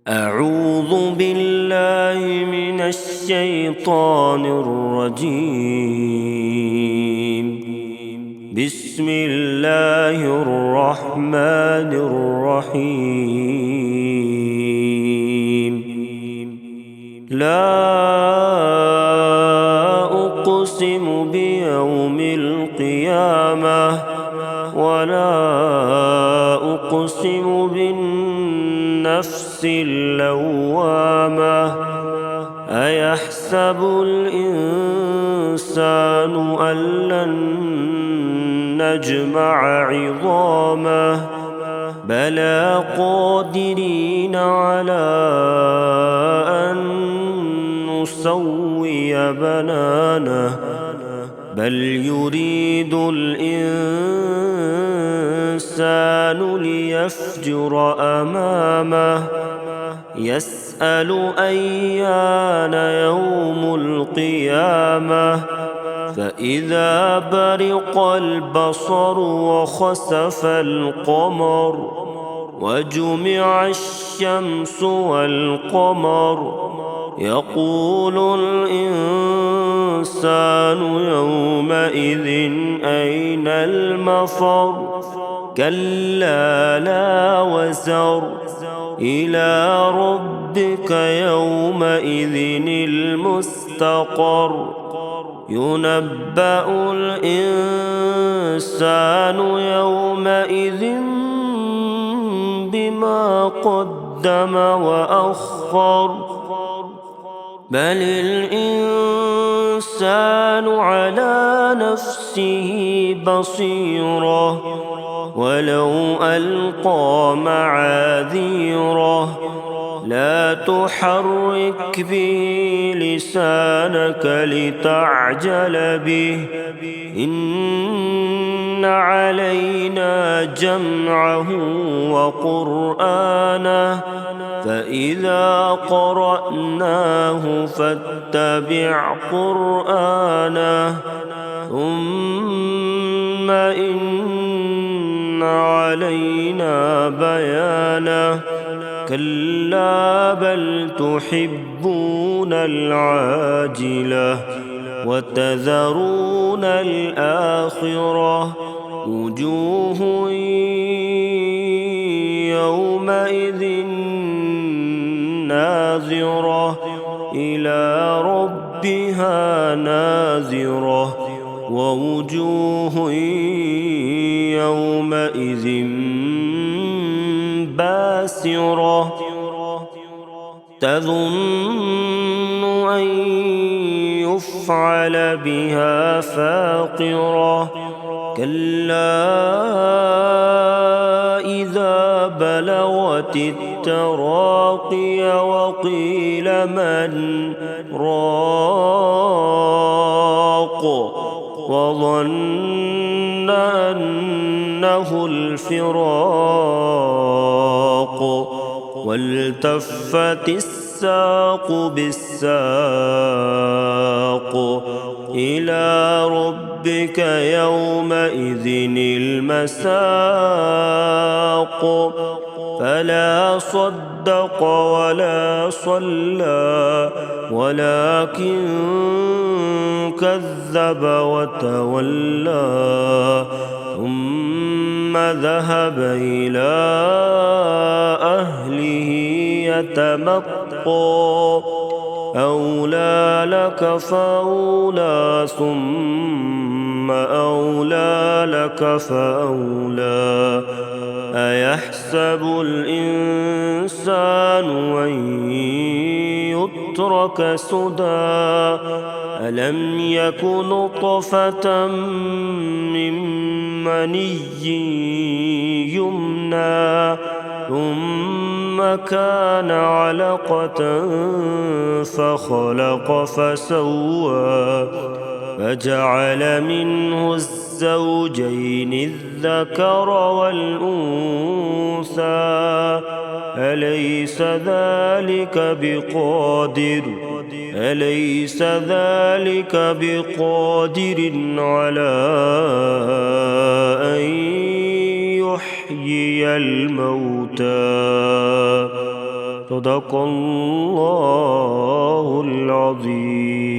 أعوذ بالله من الشيطان الرجيم. بسم الله الرحمن الرحيم. لا أقسم بيوم القيامة ولا أقسم بالنفس اللوامة. أيحسب الإنسان أن لن نجمع عظامه بلى قادرين على أن نسوي بنانه بل يريد الإنسان ليفجر أمامه يسأل أيان يوم القيامة فإذا برق البصر وخسف القمر وجمع الشمس والقمر يقول الإنسان يومئذ أين المفر كلا لا وزر إلى ربك يومئذ المستقر ينبأ الإنسان يومئذ بما قدم وأخر بل الإنسان على نفسه بصيرة ولو ألقى معاذيره لا تحرك به لسانك لتعجل به إن علينا جمعه وقرآنه فإذا قرأناه فاتبع قرآنه ثم إن علينا بيانه كلا بل تحبون العاجلة وتذرون الآخرة وجوه يومئذ ناظرة إلى ربها ناظرة ووجوه يومئذ باسرة تظن أن يفعل بها فاقرة كلا إذا بلغت التراقي وقيل من راق وظن أنه الفراق والتفت الساق بالساق إلى ربك يومئذ المساق فلا صدق ولا صلى ولكن كذب وتولى ثم ذهب إلى أهله يتمطى أولى لك فأولى ثم أولى لك فأولى أيحسب الإنسان أن يترك سدى ألم يك نطفة من مني يمنى ثم كان علقة فخلق فسوى فجعل منه الزوجين الذكر والأنثى أليس ذلك بقادر على أن يحيي الموتى صدق الله العظيم.